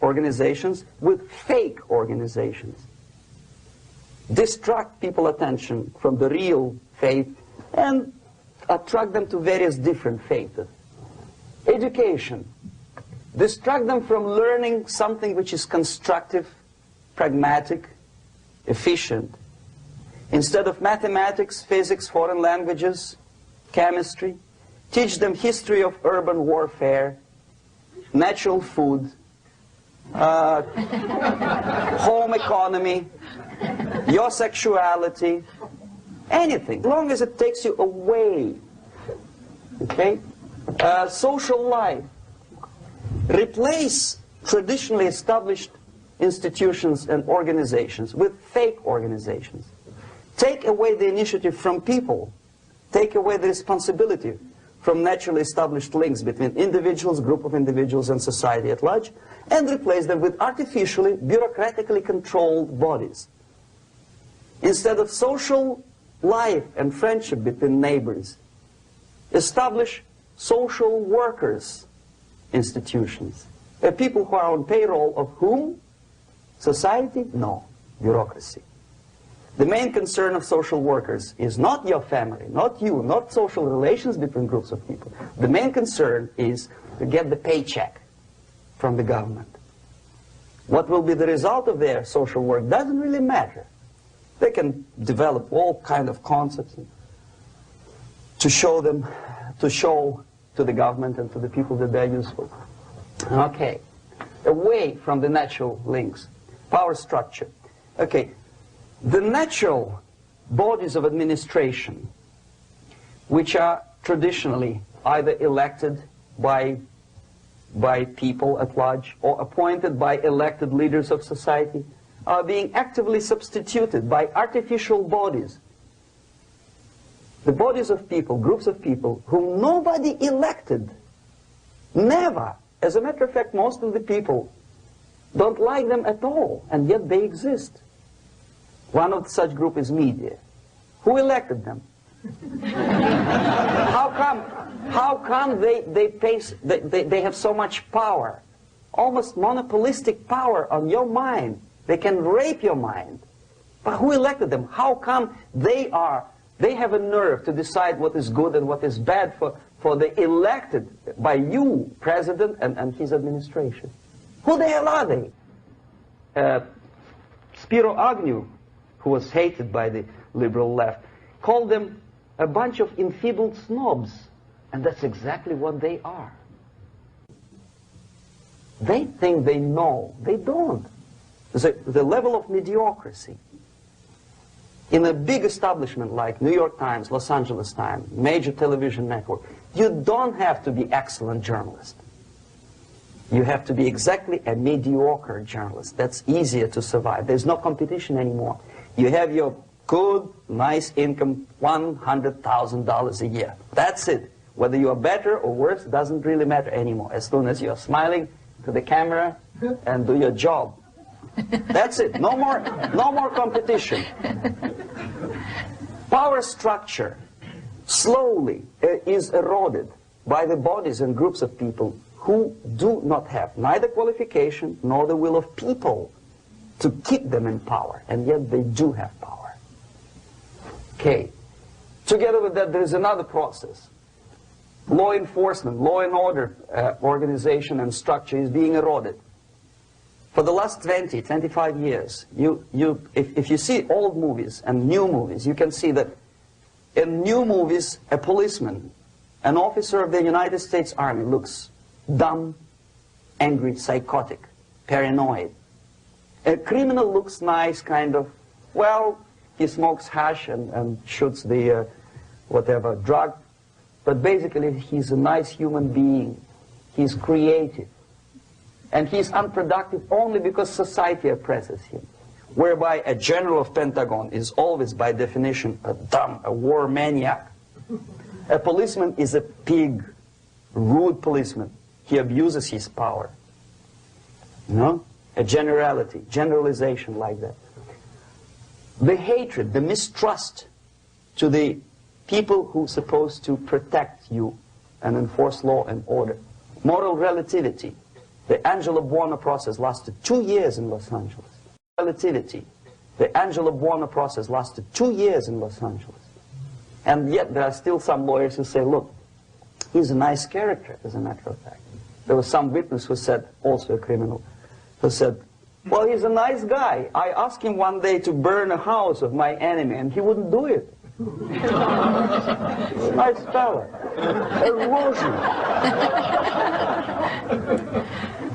organizations with fake organizations. Distract people's attention from the real faith and attract them to various different faiths. Education. Distract them from learning something which is constructive, pragmatic, efficient. Instead of mathematics, physics, foreign languages, chemistry, teach them history of urban warfare, natural food, home economy, your sexuality, anything, as long as it takes you away. Okay? Social life. Replace traditionally established institutions and organizations with fake organizations. Take away the initiative from people. Take away the responsibility from naturally established links between individuals, group of individuals, and society at large, and replace them with artificially, bureaucratically controlled bodies. Instead of social life and friendship between neighbors, establish social workers institutions. People who are on payroll of whom? Society? No. Bureaucracy. The main concern of social workers is not your family, not you, not social relations between groups of people. The main concern is to get the paycheck from the government. What will be the result of their social work doesn't really matter. They can develop all kind of concepts to show to the government and to the people that they're useful. Okay, away from the natural links. Power structure. Okay, the natural bodies of administration, which are traditionally either elected by people at large or appointed by elected leaders of society, are being actively substituted by artificial bodies. The bodies of people, groups of people, whom nobody elected. Never. As a matter of fact, most of the people don't like them at all, and yet they exist. One of such group is media. Who elected them? How come they have so much power? Almost monopolistic power on your mind. They can rape your mind. But who elected them? How come they have a nerve to decide what is good and what is bad for the elected by you, president, and his administration? Who the hell are they? Spiro Agnew, who was hated by the liberal left, called them a bunch of enfeebled snobs. And that's exactly what they are. They think they know. They don't. The level of mediocrity. In a big establishment like New York Times, Los Angeles Times, major television network, you don't have to be excellent journalist. You have to be exactly a mediocre journalist. That's easier to survive. There's no competition anymore. You have your good, nice income, $100,000 a year. That's it. Whether you are better or worse doesn't really matter anymore. As soon as you're smiling to the camera and do your job. That's it. No more competition. Power structure slowly is eroded by the bodies and groups of people who do not have neither qualification nor the will of people to keep them in power, and yet they do have power. Okay. Together with that, there is another process. Law enforcement, law and order organization and structure is being eroded. For the last 20, 25 years, if you see old movies and new movies, you can see that in new movies, a policeman, an officer of the United States Army looks dumb, angry, psychotic, paranoid. A criminal looks nice, kind of, well, he smokes hash and shoots the whatever drug, but basically he's a nice human being. He's creative. And he's unproductive only because society oppresses him. Whereby a general of Pentagon is always, by definition, a war maniac. A policeman is a pig, rude policeman. He abuses his power. You know? A generalization like that. The hatred, the mistrust to the people who are supposed to protect you and enforce law and order. Moral relativity. The Angelo Buono process lasted 2 years in Los Angeles. Relativity. The Angelo Buono process lasted 2 years in Los Angeles. And yet there are still some lawyers who say, look, he's a nice character, as a matter of fact. There was some witness who said, also a criminal, who said, well, he's a nice guy. I asked him one day to burn a house of my enemy, and he wouldn't do it. Nice fella. Erosion.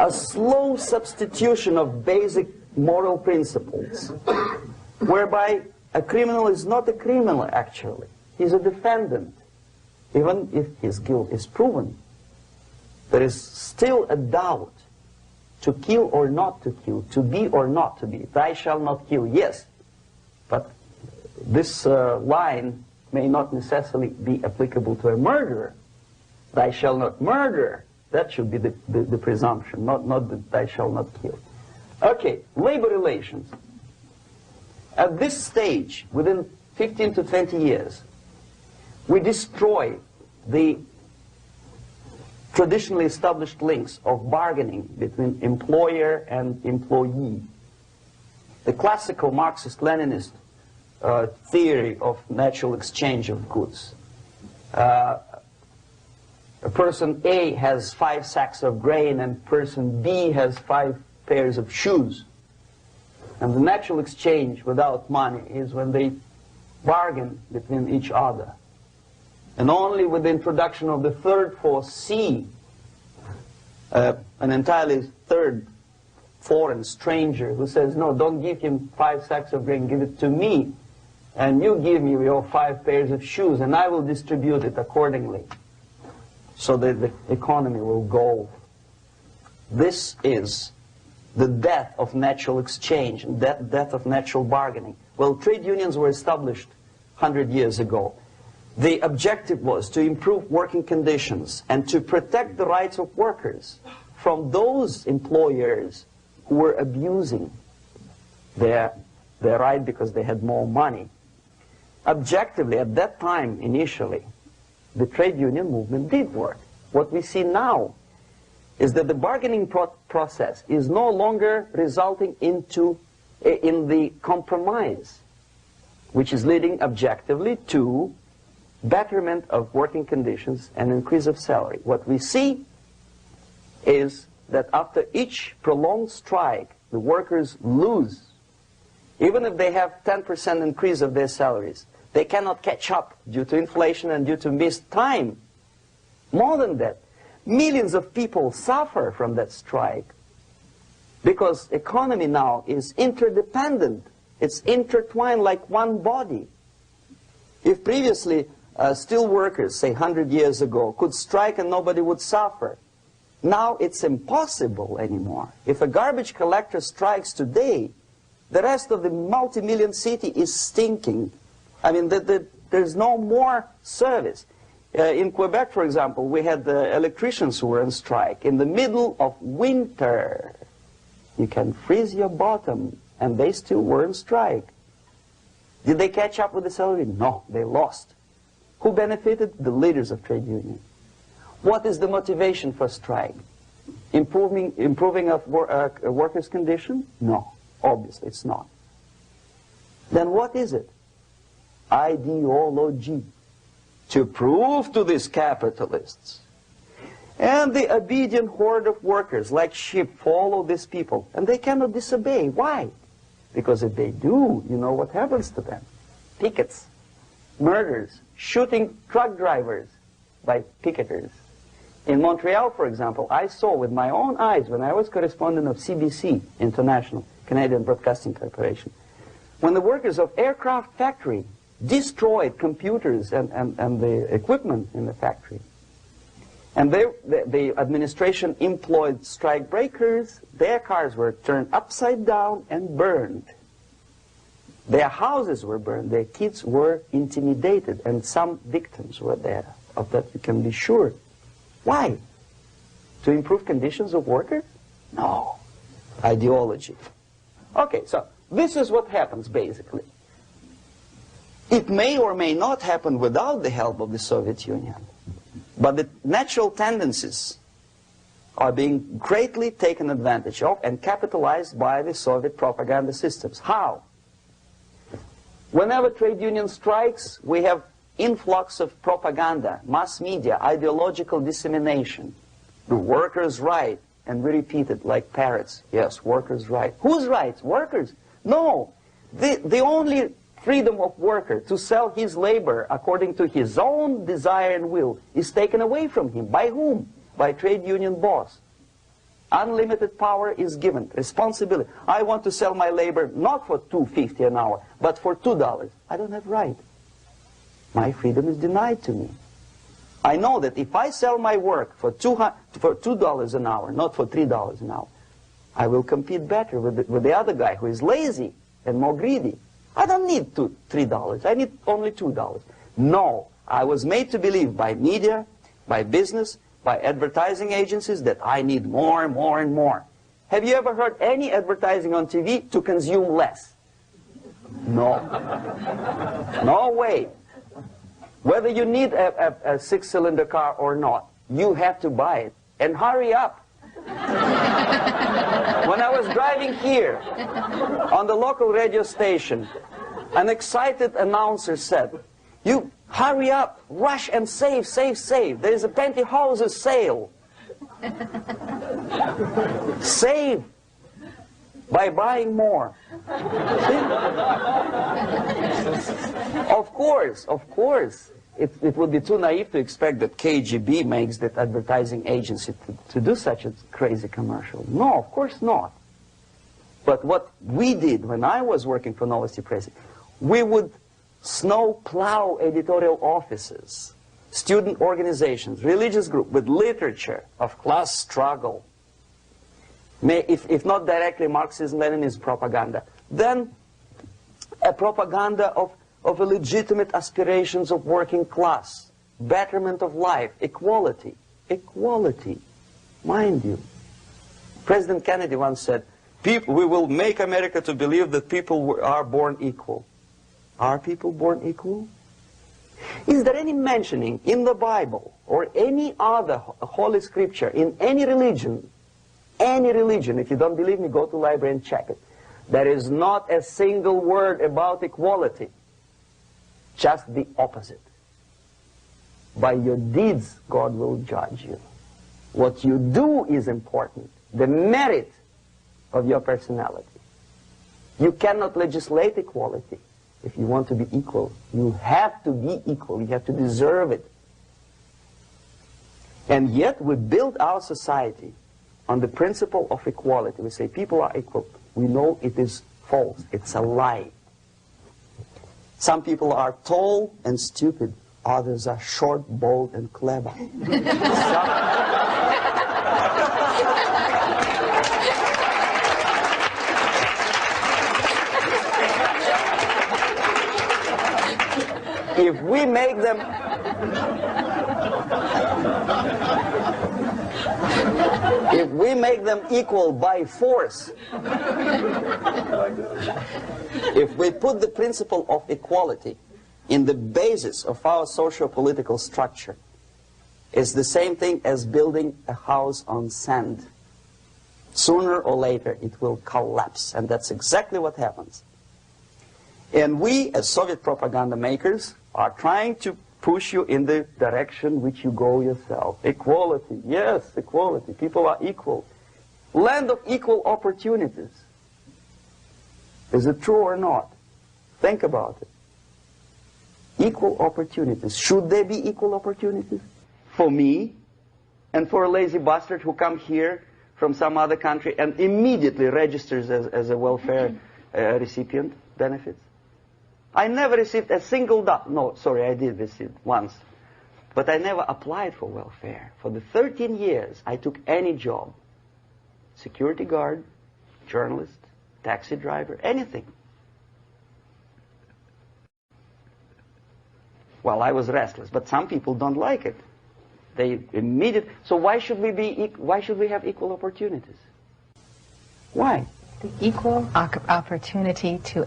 A slow substitution of basic moral principles, whereby a criminal is not a criminal, actually. He's a defendant. Even if his guilt is proven, there is still a doubt to kill or not to kill, to be or not to be. Thou shalt not kill, yes, but this line may not necessarily be applicable to a murderer. Thou shalt not murder, that should be the presumption, not that thou shalt not kill. Okay, labor relations. At this stage, within 15 to 20 years, we destroy the traditionally established links of bargaining between employer and employee. The classical Marxist-Leninist theory of natural exchange of goods. A person A has 5 sacks of grain and person B has 5 pairs of shoes. And the natural exchange without money is when they bargain between each other. And only with the introduction of the third force, C, an entirely third foreign stranger who says, no, don't give him 5 sacks of grain, give it to me, and you give me your 5 pairs of shoes, and I will distribute it accordingly, so that the economy will go. This is the death of natural exchange, and death of natural bargaining. Well, trade unions were established 100 years ago. The objective was to improve working conditions and to protect the rights of workers from those employers who were abusing their right because they had more money. Objectively, at that time, initially, the trade union movement did work. What we see now is that the bargaining process is no longer resulting in the compromise, which is leading objectively to betterment of working conditions and increase of salary. What we see is that after each prolonged strike, the workers lose. Even if they have 10% increase of their salaries, they cannot catch up due to inflation and due to missed time. More than that, millions of people suffer from that strike because economy now is interdependent. It's intertwined like one body. If previously steel workers, say 100 years ago, could strike and nobody would suffer, now it's impossible anymore. If a garbage collector strikes today, the rest of the multi-million city is stinking. I mean, there's no more service. In Quebec, for example, we had the electricians who were on strike in the middle of winter. You can freeze your bottom, and they still were on strike. Did they catch up with the salary? No, they lost. Who benefited? The leaders of trade unions. What is the motivation for strike? Improving of a workers' condition? No, obviously it's not. Then what is it? Ideology. To prove to these capitalists. And the obedient horde of workers, like sheep, follow these people. And they cannot disobey. Why? Because if they do, you know what happens to them. Pickets, murders, shooting truck drivers by picketers. In Montreal, for example, I saw with my own eyes when I was correspondent of CBC International, Canadian Broadcasting Corporation, when the workers of aircraft factory destroyed computers and the equipment in the factory. And the administration employed strike breakers. Their cars were turned upside down and burned. Their houses were burned. Their kids were intimidated. And some victims were there. Of that you can be sure. Why? To improve conditions of workers? No. Ideology. Okay, so this is what happens basically. It may or may not happen without the help of the Soviet Union. But the natural tendencies are being greatly taken advantage of and capitalized by the Soviet propaganda systems. How? Whenever trade union strikes, we have influx of propaganda, mass media, ideological dissemination. The workers' right, and we repeat it like parrots. Yes, workers' right. Whose rights? Workers? No. The only freedom of worker to sell his labor according to his own desire and will is taken away from him. By whom? By trade union boss. Unlimited power is given. Responsibility. I want to sell my labor not for $2.50 an hour, but for $2. I don't have right. My freedom is denied to me. I know that if I sell my work for $2 an hour, not for $3 an hour, I will compete better with the other guy who is lazy and more greedy. I don't need $3. I need only $2. No, I was made to believe by media, by business, by advertising agencies that I need more and more and more. Have you ever heard any advertising on TV to consume less? No. No way. Whether you need a six-cylinder car or not, you have to buy it. And hurry up. When I was driving here on the local radio station, an excited announcer said, "You hurry up, rush and save, save, save. There is a pantyhose sale." Save by buying more. Of course. It would be too naive to expect that KGB makes that advertising agency to do such a crazy commercial. No, of course not. But what we did when I was working for Novosti Press, we would snow plow editorial offices, student organizations, religious groups with literature of class struggle. If not directly Marxism-Leninism propaganda, then a propaganda of a legitimate aspirations of working class, betterment of life, equality. Equality, mind you. President Kennedy once said, we will make America to believe that people are born equal. Are people born equal? Is there any mentioning in the Bible or any other holy scripture in any religion, if you don't believe me, go to the library and check it. There is not a single word about equality. Just the opposite. By your deeds, God will judge you. What you do is important. The merit of your personality. You cannot legislate equality. If you want to be equal, you have to be equal. You have to deserve it. And yet we build our society on the principle of equality. We say people are equal. We know it is false. It's a lie. Some people are tall and stupid. Others are short, bold, and clever. If we make them equal by force, if we put the principle of equality in the basis of our socio-political structure, it's the same thing as building a house on sand. Sooner or later it will collapse, and that's exactly what happens. And we, as Soviet propaganda makers, are trying to push you in the direction which you go yourself. Equality, yes, equality. People are equal. Land of equal opportunities. Is it true or not? Think about it. Equal opportunities. Should there be equal opportunities? For me, and for a lazy bastard who comes here from some other country and immediately registers as a welfare recipient benefits? I never received a single dollar. No, sorry, I did receive once. But I never applied for welfare. For the 13 years, I took any job. Security guard, journalist, taxi driver, anything. Well, I was restless, but some people don't like it. They immediately. So why should we have equal opportunities? Why? The equal opportunity to